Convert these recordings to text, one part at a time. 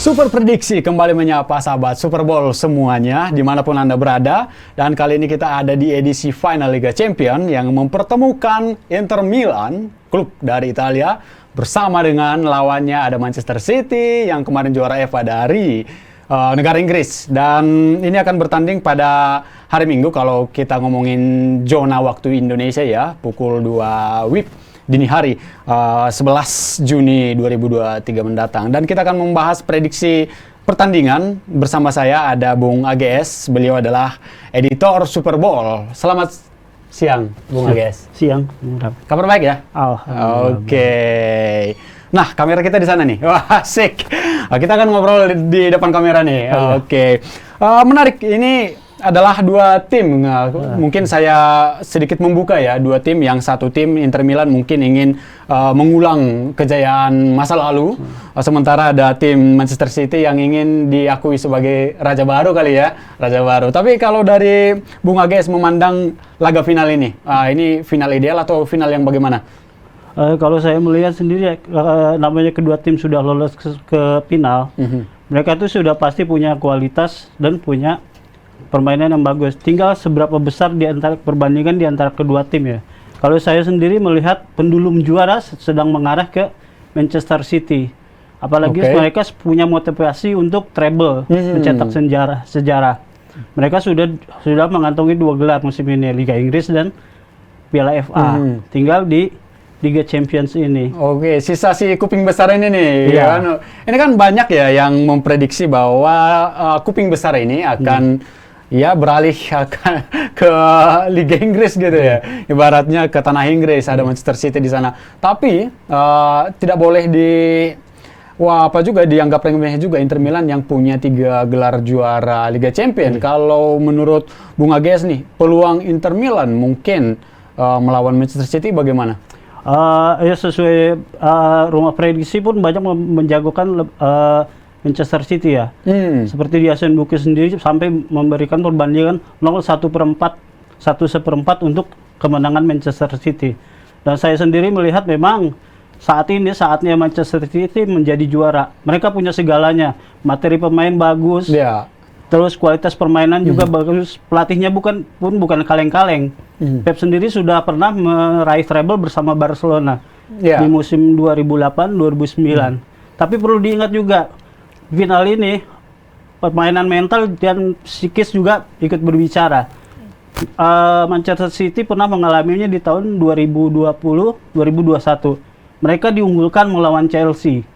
Super Prediksi kembali menyapa sahabat Super Bowl semuanya, dimanapun Anda berada. Dan kali ini kita ada di edisi final Liga Champions yang mempertemukan Inter Milan, klub dari Italia, bersama dengan lawannya ada Manchester City yang kemarin juara FA dari negara Inggris. Dan ini akan bertanding pada hari Minggu kalau kita ngomongin zona waktu Indonesia ya, pukul 2 WIB. Dini hari 11 Juni 2023 mendatang. Dan kita akan membahas prediksi pertandingan. Bersama saya ada Bung AGS, beliau adalah editor Super Bowl. Selamat siang Bung AGS. Siang. Kabar baik ya? Alhamdulillah. Oke. Nah, kamera kita di sana nih. Wah, asik. Kita akan ngobrol di depan kamera nih. Oke. Menarik, ini adalah dua tim. Mungkin saya sedikit membuka ya, dua tim. Yang satu tim Inter Milan mungkin ingin mengulang kejayaan masa lalu, sementara ada tim Manchester City yang ingin diakui sebagai raja baru kali ya, raja baru. Tapi kalau dari Bung AGS memandang laga final ini final ideal atau final yang bagaimana? Kalau saya melihat sendiri, namanya kedua tim sudah lolos ke final, mereka tuh sudah pasti punya kualitas dan punya permainan yang bagus. Tinggal seberapa besar perbandingan di antara kedua tim ya. Kalau saya sendiri melihat pendulum juara sedang mengarah ke Manchester City. Apalagi mereka punya motivasi untuk treble, mencetak sejarah. Mereka sudah mengantongi 2 gelar musim ini, Liga Inggris dan Piala FA. Tinggal di Liga Champions ini. Oke, sisa si kuping besar ini nih. Iya. Ya kan? Ini kan banyak ya yang memprediksi bahwa kuping besar ini akan ya beralih ke Liga Inggris gitu ya. Ibaratnya ke tanah Inggris, ada Manchester City di sana. Tapi tidak boleh dianggap remeh juga Inter Milan yang punya 3 gelar juara Liga Champions. Kalau menurut Bung AGS nih, peluang Inter Milan mungkin melawan Manchester City bagaimana? Ya sesuai rumah prediksi pun banyak menjagokan Manchester City ya. Seperti di Asian Bookie sendiri sampai memberikan perbandingan 1/4 untuk kemenangan Manchester City. Dan saya sendiri melihat memang saat ini saatnya Manchester City menjadi juara. Mereka punya segalanya, materi pemain bagus, terus kualitas permainan juga bagus. Pelatihnya bukan kaleng-kaleng. Pep sendiri sudah pernah meraih treble bersama Barcelona di musim 2008-2009. Tapi perlu diingat juga, final ini permainan mental dan psikis juga ikut berbicara. Manchester City pernah mengalaminya di tahun 2020-2021. Mereka diunggulkan melawan Chelsea,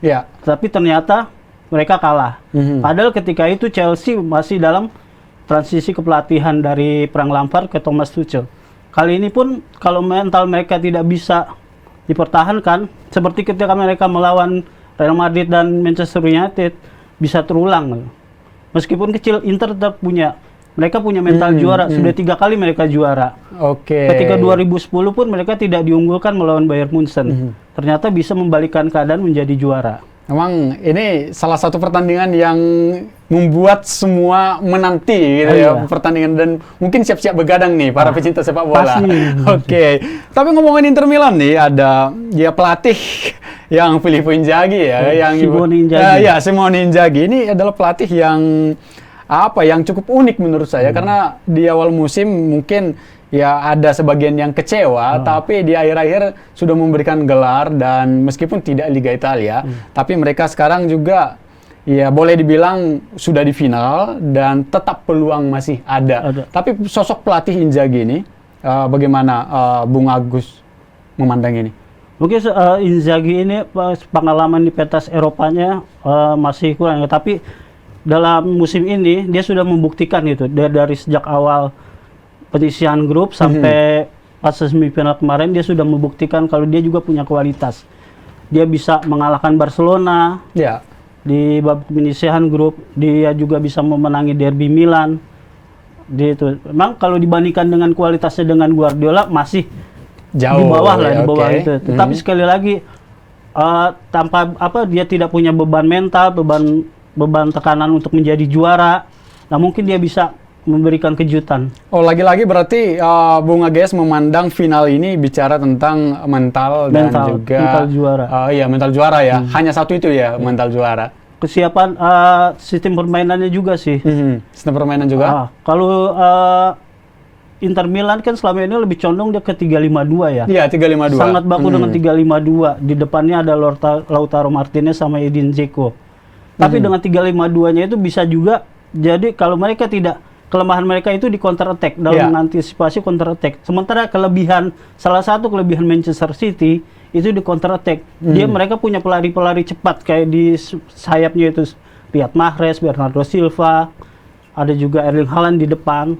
tapi ternyata mereka kalah. Padahal ketika itu Chelsea masih dalam transisi kepelatihan dari perang Lampard ke Thomas Tuchel. Kali ini pun kalau mental mereka tidak bisa dipertahankan, seperti ketika mereka melawan Real Madrid dan Manchester United, bisa terulang. Meskipun kecil, Inter tetap mereka punya mental juara. Sudah 3 kali mereka juara. Ketika 2010 pun mereka tidak diunggulkan melawan Bayern Munchen. Ternyata bisa membalikkan keadaan menjadi juara. Memang ini salah satu pertandingan yang membuat semua menanti gitu pertandingan, dan mungkin siap-siap begadang nih para pecinta sepak bola. Tapi ngomongin Inter Milan nih, ada pelatih yang Filippo Inzaghi Simone Inzaghi ini adalah pelatih yang cukup unik menurut saya, karena di awal musim mungkin ada sebagian yang kecewa, tapi di akhir-akhir sudah memberikan gelar, dan meskipun tidak Liga Italia, tapi mereka sekarang juga boleh dibilang sudah di final dan tetap peluang masih ada. Tapi sosok pelatih Inzaghi ini bagaimana Bung Agus memandang ini? Mungkin Inzaghi ini pengalaman di pentas Eropanya masih kurang, tapi dalam musim ini dia sudah membuktikan itu dari sejak awal penyisihan grup sampai fase semifinal kemarin. Dia sudah membuktikan kalau dia juga punya kualitas. Dia bisa mengalahkan Barcelona di babak penyisihan grup. Dia juga bisa memenangi derby Milan. Memang kalau dibandingkan dengan kualitasnya dengan Guardiola masih jauh di bawah itu. Tetapi sekali lagi tanpa dia tidak punya beban mental, beban tekanan untuk menjadi juara. Nah, mungkin dia bisa memberikan kejutan. Lagi-lagi berarti Bung AGS memandang final ini bicara tentang mental dan juga mental juara. Mental juara ya. Hanya satu itu ya, mental juara. kesiapan sistem permainannya juga sih. Sistem permainan juga. Kalau Inter Milan kan selama ini lebih condong dia ke 3-5-2 ya. Iya, 3-5-2. Sangat baku dengan 3-5-2. Di depannya ada Lautaro Martinez sama Edin Dzeko. Tapi dengan 3-5-2-nya itu bisa juga jadi kalau mereka tidak, kelemahan mereka itu di counter attack dalam mengantisipasi counter attack. Sementara salah satu kelebihan Manchester City itu di counter attack. Mereka punya pelari-pelari cepat kayak di sayapnya itu Riyad Mahrez, Bernardo Silva, ada juga Erling Haaland di depan.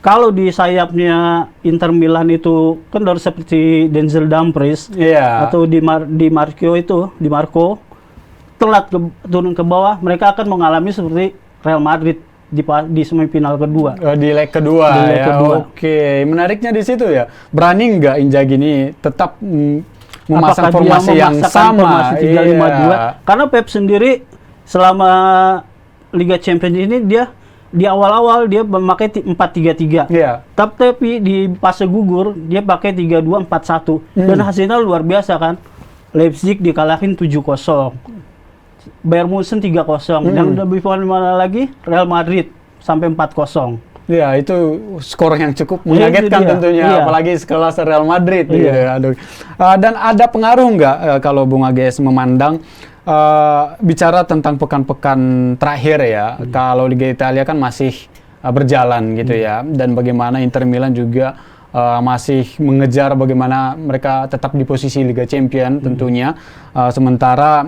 Kalau di sayapnya Inter Milan itu kan harus seperti Denzel Dumfries atau Di Marco telat turun ke bawah, mereka akan mengalami seperti Real Madrid di semifinal kedua. Di leg kedua. Oke, menariknya di situ ya. Berani nggak Inzaghi ini tetap memasang formasi yang sama? Formasi 3-5-2. Karena Pep sendiri selama Liga Champions ini dia di awal-awal dia memakai 4-3-3. Tapi di fase gugur dia pakai 3-2-4-1. Dan hasilnya luar biasa kan. Leipzig dikalahin 7-0. Bayern Munchen 3-0. Yang lebih mana lagi Real Madrid sampai 4-0. Ya, itu skor yang cukup mengagetkan tentunya, apalagi sekelas Real Madrid. Dan ada pengaruh nggak kalau Bung Ages memandang bicara tentang pekan-pekan terakhir ya, kalau Liga Italia kan masih berjalan gitu ya, dan bagaimana Inter Milan juga masih mengejar bagaimana mereka tetap di posisi Liga Champion tentunya, sementara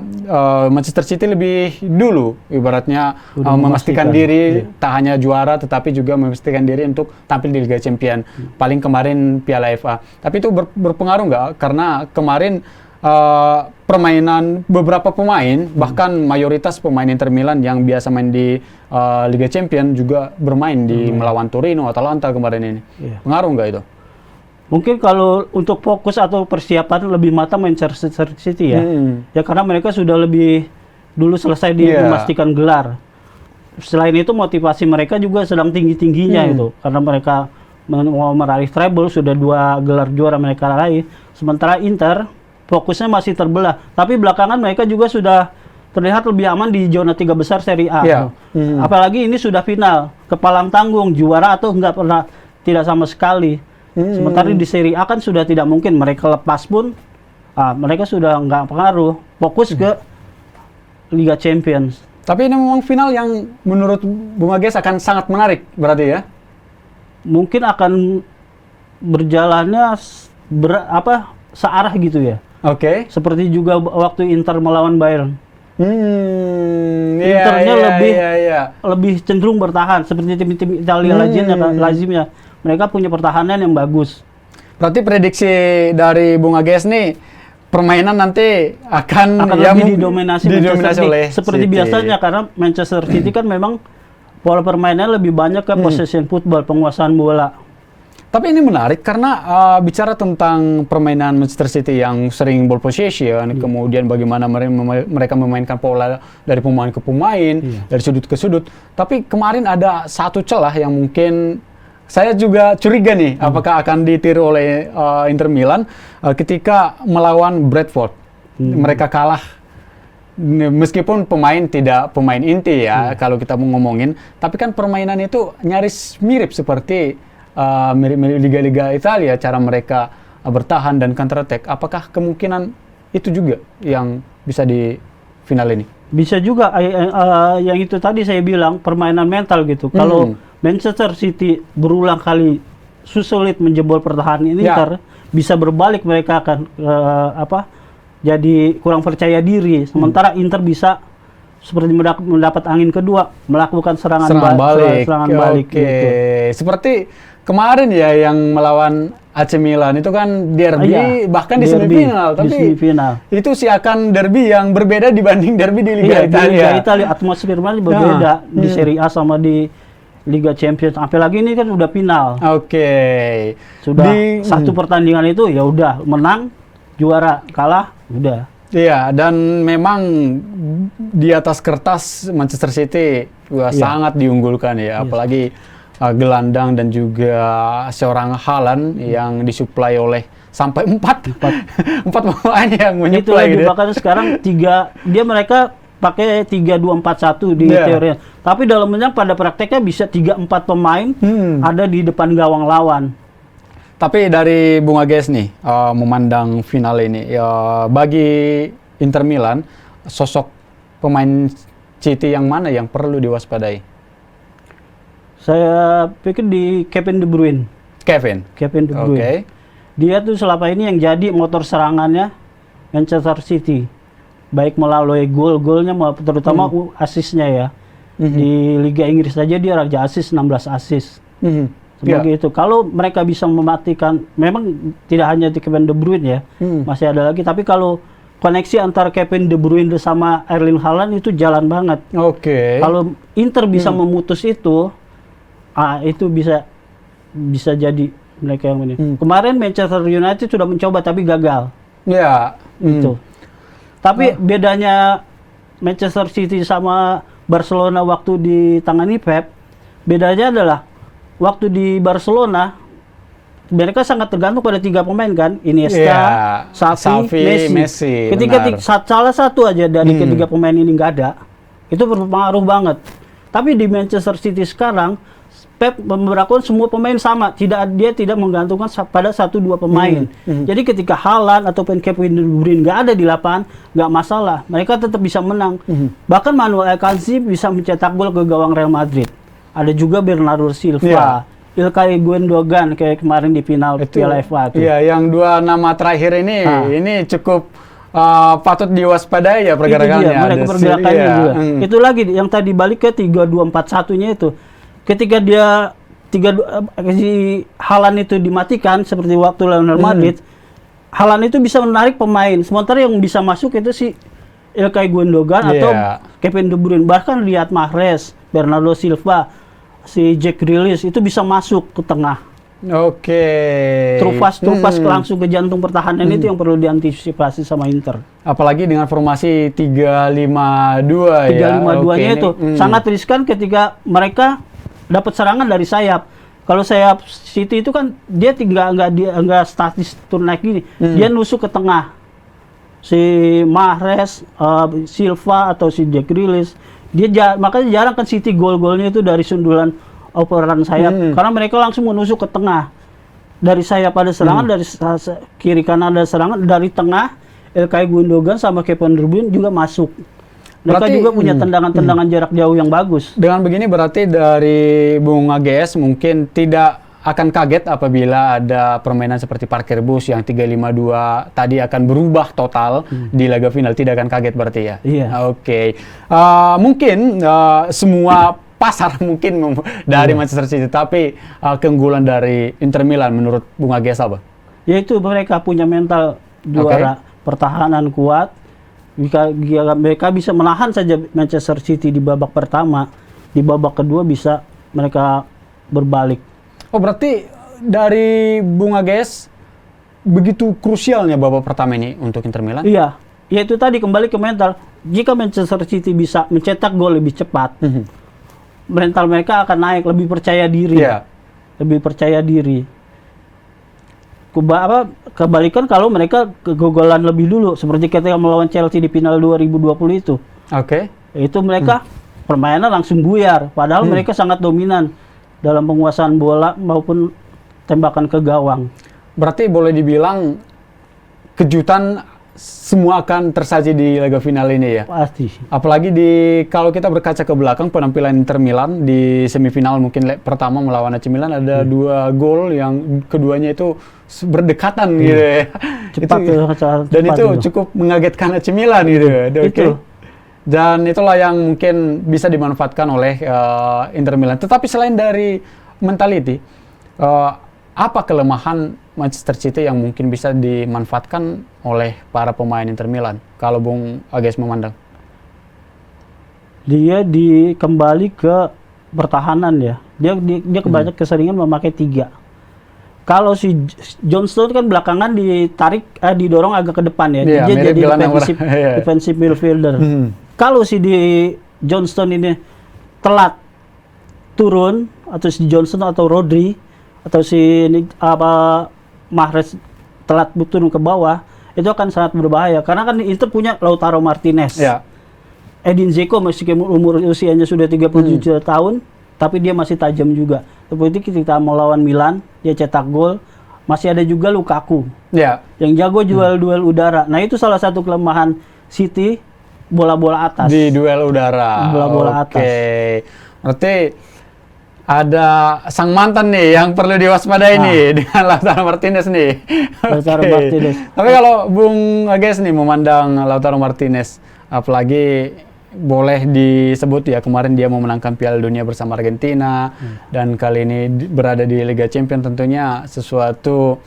Manchester City lebih dulu ibaratnya memastikan diri tak hanya juara tetapi juga memastikan diri untuk tampil di Liga Champion, paling kemarin Piala FA. Tapi itu berpengaruh nggak? Karena kemarin permainan beberapa pemain, bahkan mayoritas pemain Inter Milan yang biasa main di Liga Champion juga bermain di melawan Torino, Atalanta kemarin ini. Pengaruh nggak itu? Mungkin kalau untuk fokus atau persiapan lebih matang Manchester City ya. Ya karena mereka sudah lebih dulu selesai memastikan gelar. Selain itu motivasi mereka juga sedang tinggi-tingginya itu. Karena mereka mau meraih treble, sudah 2 gelar juara mereka raih. Sementara Inter fokusnya masih terbelah. Tapi belakangan mereka juga sudah terlihat lebih aman di zona 3 besar Serie A. Apalagi ini sudah final, kepalang tanggung, juara atau tidak sama sekali. Sementara di Serie A kan sudah tidak mungkin, mereka lepas pun mereka sudah nggak pengaruh, fokus ke Liga Champions. Tapi ini memang final yang menurut Bung Ages akan sangat menarik berarti ya? Mungkin akan berjalannya searah gitu ya. Seperti juga waktu Inter melawan Bayern. Internya lebih cenderung bertahan seperti tim-tim Italia lazimnya. Mereka punya pertahanan yang bagus. Berarti prediksi dari Bung Ages nih, permainan nanti akan lebih didominasi oleh seperti City. Biasanya, karena Manchester City kan memang pola permainan lebih banyak ke possession football, penguasaan bola. Tapi ini menarik karena bicara tentang permainan Manchester City yang sering ball possession, kemudian bagaimana mereka memainkan pola dari pemain ke pemain, dari sudut ke sudut. Tapi kemarin ada satu celah yang mungkin saya juga curiga nih, apakah akan ditiru oleh Inter Milan ketika melawan Bradford. Mereka kalah, meskipun tidak pemain inti ya, kalau kita mau ngomongin. Tapi kan permainan itu nyaris mirip seperti mirip-mirip liga-liga Italia, cara mereka bertahan dan counter attack. Apakah kemungkinan itu juga yang bisa di final ini? Bisa juga, yang itu tadi saya bilang permainan mental gitu. Kalau Manchester City berulang kali sulit menjebol pertahanan Inter, bisa berbalik, mereka akan jadi kurang percaya diri. Sementara Inter bisa seperti mendapat angin kedua, melakukan serangan balik. Gitu. Seperti kemarin ya yang melawan AC Milan itu kan derby, bahkan di semifinal. Tapi itu akan derby yang berbeda dibanding derby di Liga Italia. Di Liga Italia atmosfernya berbeda di Serie A sama di Liga Champions. Apalagi ini kan udah final. Sudah satu pertandingan itu ya udah menang, juara, kalah, udah. Iya, dan memang di atas kertas Manchester City sangat diunggulkan ya, apalagi gelandang dan juga seorang Haaland yang disuplai oleh sampai empat pemain yang menyuplai. Itu lagi, bahkan sekarang mereka pakai 3-2-4-1 di teorinya. Tapi dalam menyerang pada prakteknya bisa 3-4 pemain ada di depan gawang lawan. Tapi dari Bung Ages nih, memandang final ini, ya, bagi Inter Milan, sosok pemain City yang mana yang perlu diwaspadai? Saya pikir di Kevin De Bruyne. Kevin De Bruyne. Okay. Dia tuh selama ini yang jadi motor serangannya Manchester City. Baik melalui gol-golnya, terutama asisnya ya. Di Liga Inggris saja dia raja asis, 16 asis. Sebagai itu. Kalau mereka bisa mematikan, memang tidak hanya di Kevin De Bruyne ya, masih ada lagi. Tapi kalau koneksi antara Kevin De Bruyne sama Erling Haaland itu jalan banget. Oke. Kalau Inter bisa memutus itu bisa jadi mereka yang ini. Kemarin Manchester United sudah mencoba tapi gagal. Ya. Itu. Tapi bedanya Manchester City sama Barcelona waktu ditangani Pep, bedanya adalah waktu di Barcelona mereka sangat tergantung pada 3 pemain kan, Iniesta, Xavi, Messi. Ketika salah satu aja dari ketiga pemain ini nggak ada, itu berpengaruh banget. Tapi di Manchester City sekarang, Pep memperlakukan semua pemain sama, dia tidak menggantungkan pada 1-2 pemain. Jadi ketika Haaland ataupun Kevin De Bruyne nggak ada di lapangan, nggak masalah, mereka tetap bisa menang. Bahkan Manuel Akanji bisa mencetak gol ke gawang Real Madrid. Ada juga Bernardo Silva. Ilkay Gundogan kayak kemarin di final Piala FA itu. Iya, yang 2 nama terakhir ini cukup patut diwaspadai ya pergerakannya. Mereka pergerakannya juga. Itu lagi yang tadi balik ke 3-2-4-1-nya itu. Ketika dia si Haaland itu dimatikan seperti waktu lawan Madrid, Haaland itu bisa menarik pemain. Sementara yang bisa masuk itu si Ilkay Gundogan atau Kevin De Bruyne, bahkan lihat Mahrez, Bernardo Silva, si Jack Grealish itu bisa masuk ke tengah. Oke. Trupas langsung ke jantung pertahanan itu yang perlu diantisipasi sama Inter. Apalagi dengan formasi 3-5-2 ya. 3-5-2-nya itu sangat riskan ketika mereka dapat serangan dari sayap. Kalau sayap City itu kan dia nggak statis turun naik gini. Dia nusuk ke tengah. Si Mahrez, Silva atau si Jack Grealish, makanya jarang kan City gol-golnya itu dari sundulan operan sayap, karena mereka langsung menusuk ke tengah. Dari sayap ada serangan, dari kiri kanan ada serangan, dari tengah Ilkay Gundogan sama Kevin De Bruyne juga masuk. Mereka juga punya tendangan-tendangan jarak jauh yang bagus. Dengan begini berarti dari Bung AGS mungkin tidak akan kaget apabila ada permainan seperti parkir bus yang 3-5-2 tadi akan berubah total di laga final. Tidak akan kaget berarti ya? Iya. Oke. Mungkin semua pasar mungkin dari Manchester City, tapi keunggulan dari Inter Milan menurut Bung AGS apa? Yaitu mereka punya mental juara, pertahanan kuat. Mereka bisa menahan saja Manchester City di babak pertama, di babak kedua bisa mereka berbalik. Oh, berarti dari Bung AGS begitu krusialnya babak pertama ini untuk Inter Milan? Iya, yaitu tadi kembali ke mental. Jika Manchester City bisa mencetak gol lebih cepat, mental mereka akan naik, lebih percaya diri. Lebih percaya diri. Kebalikan kalau mereka kegogolan lebih dulu, seperti ketika melawan Chelsea di final 2020 itu. Itu mereka permainan langsung buyar, padahal mereka sangat dominan dalam penguasaan bola maupun tembakan ke gawang. Berarti boleh dibilang kejutan semua akan tersaji di laga final ini ya? Pasti. Apalagi kalau kita berkaca ke belakang penampilan Inter Milan di semifinal mungkin leg pertama melawan AC Milan ada 2 gol yang keduanya itu berdekatan gitu ya. Cepat dan itu cukup mengagetkan AC Milan gitu. Dan itulah yang mungkin bisa dimanfaatkan oleh Inter Milan. Tetapi selain dari mentality, apa kelemahan Manchester City yang mungkin bisa dimanfaatkan oleh para pemain Inter Milan? Kalau Bung AGS memandang. Dia kembali ke pertahanan ya. Dia kebanyakan keseringan memakai 3. Kalau si John Stones kan belakangan didorong agak ke depan ya. Dia jadi defensive midfielder. Kalau si Johnston ini telat turun, atau si Johnson atau Rodri atau si Mahrez telat turun ke bawah, itu akan sangat berbahaya karena kan Inter punya Lautaro Martinez. Edin Dzeko meskipun umur usianya sudah 37 tahun, tapi dia masih tajam juga. Seperti kita melawan Milan, dia cetak gol. Masih ada juga Lukaku, yang jago duel udara. Nah itu salah satu kelemahan City, bola-bola atas. Di duel udara. Bola-bola atas. Berarti ada sang mantan nih yang perlu diwaspadai nih dengan Lautaro Martinez nih. Lautaro Martinez. Tapi kalau Bung Ages nih memandang Lautaro Martinez, apalagi boleh disebut ya kemarin dia memenangkan Piala Dunia bersama Argentina dan kali ini berada di Liga Champions, tentunya sesuatu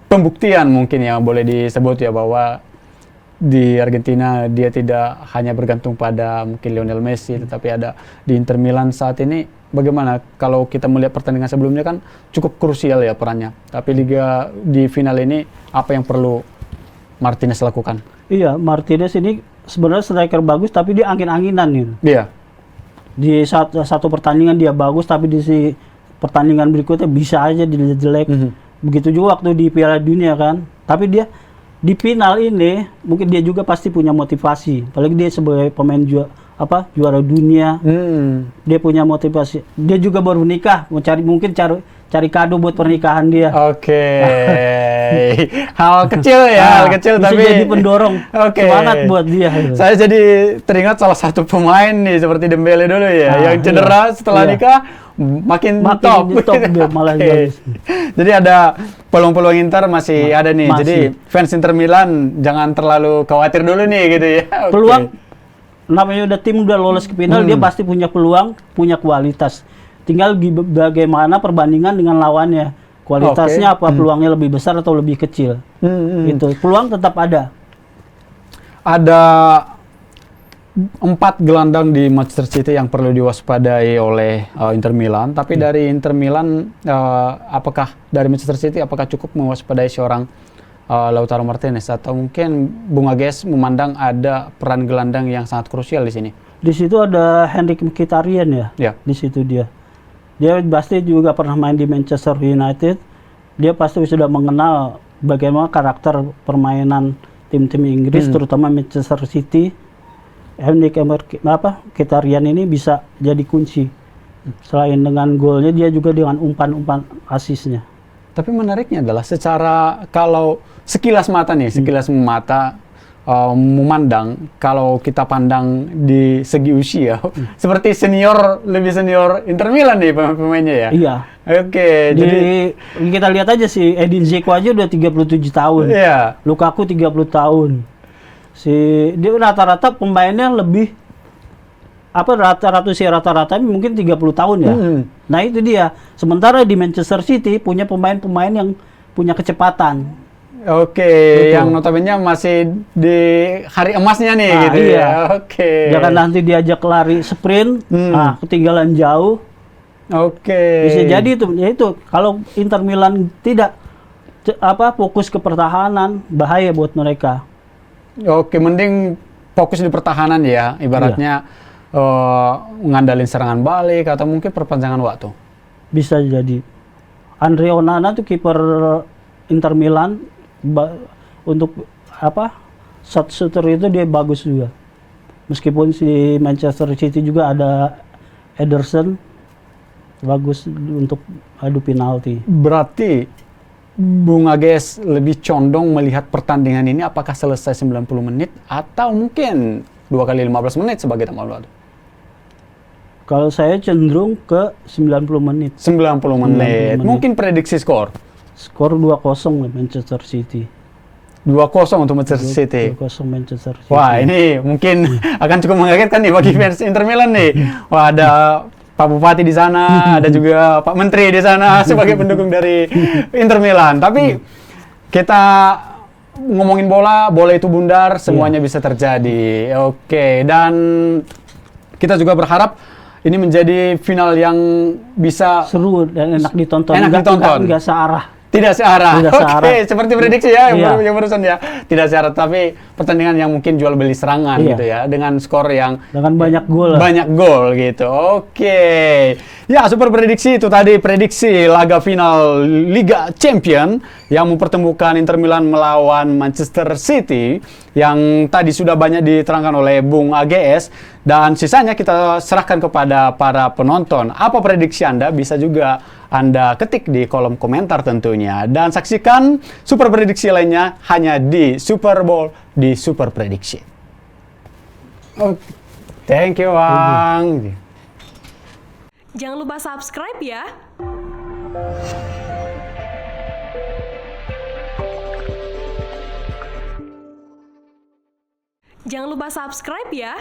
pembuktian mungkin yang boleh disebut ya bahwa di Argentina dia tidak hanya bergantung pada mungkin Lionel Messi, tetapi ada di Inter Milan saat ini. Bagaimana kalau kita melihat pertandingan sebelumnya kan cukup krusial ya perannya, tapi di final ini apa yang perlu Martinez lakukan? Iya, Martinez ini sebenarnya striker bagus, tapi dia angin-anginan gitu. Iya. Di satu pertandingan dia bagus, tapi di pertandingan berikutnya bisa aja dia jelek. Begitu juga waktu di Piala Dunia kan. Tapi dia di final ini mungkin dia juga pasti punya motivasi. Apalagi dia sebagai pemain juara dunia. Dia punya motivasi. Dia juga baru menikah, mungkin cari kado buat pernikahan dia. Oke. Hal kecil ya, hal kecil bisa tapi jadi pendorong semangat buat dia. Saya jadi teringat salah satu pemain nih seperti Dembele dulu ya, yang cedera setelah nikah makin top dia malah. Jadi ada peluang-peluang Inter masih ada nih. Jadi fans Inter Milan jangan terlalu khawatir dulu nih gitu ya. Peluang namanya tim udah lolos ke final, dia pasti punya peluang, punya kualitas. Tinggal bagaimana perbandingan dengan lawannya. Kualitasnya apa, peluangnya lebih besar atau lebih kecil. Gitu. Peluang tetap ada. Ada 4 gelandang di Manchester City yang perlu diwaspadai oleh Inter Milan. Tapi dari Inter Milan, apakah dari Manchester City apakah cukup mewaspadai seorang Lautaro Martinez, atau mungkin Bung Ages memandang ada peran gelandang yang sangat krusial di sini? Di situ ada Henrik Mkhitaryan ya. Di situ dia pasti juga pernah main di Manchester United. Dia pasti sudah mengenal bagaimana karakter permainan tim-tim Inggris, terutama Manchester City. Henrik Mkhitaryan ini bisa jadi kunci. Selain dengan golnya, dia juga dengan umpan-umpan asisnya. Tapi menariknya adalah secara kalau sekilas mata memandang, kalau kita pandang di segi usia, seperti lebih senior Inter Milan nih pemainnya ya? Iya. Oke. Jadi kita lihat aja si Edin Dzeko aja udah 37 tahun. Iya. Lukaku 30 tahun. Dia rata-rata pemainnya lebih, rata-rata mungkin 30 tahun ya. Nah itu dia. Sementara di Manchester City punya pemain-pemain yang punya kecepatan. Oke, yang notabene masih di hari emasnya nih gitu iya. ya. Oke. Jangan nanti diajak lari sprint, ketinggalan jauh. Oke. Bisa jadi itu kalau Inter Milan tidak fokus ke pertahanan, bahaya buat mereka. Oke, mending fokus di pertahanan ya, ibaratnya ngandalin serangan balik atau mungkin perpanjangan waktu. Bisa jadi. Andre Onana tuh kiper Inter Milan, untuk shot shooter itu dia bagus juga. Meskipun si Manchester City juga ada Ederson, bagus untuk adu penalti. Berarti Bung Ages lebih condong melihat pertandingan ini apakah selesai 90 menit atau mungkin 2 kali 15 menit sebagai tambahan waktu? Kalau saya cenderung ke 90 menit. 90 menit. Mungkin prediksi skor? Skor 2-0 Manchester City. 2-0 untuk Manchester City. 2-0 Manchester City. Wah, ini mungkin akan cukup mengagetkan nih bagi fans Inter Milan nih. Wah, ada Pak Bupati di sana, ada juga Pak Menteri di sana sebagai pendukung dari Inter Milan. Tapi kita ngomongin bola itu bundar, semuanya bisa terjadi. Oke, dan kita juga berharap ini menjadi final yang bisa seru dan enak ditonton. Enak ditonton. Enggak searah. Tidak searah. Tidak searah. Oke, seperti prediksi ya Iya. yang barusan ya. Tidak searah, tapi pertandingan yang mungkin jual beli serangan Iya. gitu ya, dengan skor yang dengan banyak gol lah. banyak gol gitu. Oke. Ya, super prediksi itu tadi prediksi laga final Liga Champion yang mempertemukan Inter Milan melawan Manchester City yang tadi sudah banyak diterangkan oleh Bung AGS, dan sisanya kita serahkan kepada para penonton. Apa prediksi Anda? Bisa juga Anda ketik di kolom komentar tentunya. Dan saksikan super prediksi lainnya hanya di Super Bowl di Super Prediksi. Oke. Thank you, Bang. Jangan lupa subscribe ya. Jangan lupa subscribe ya.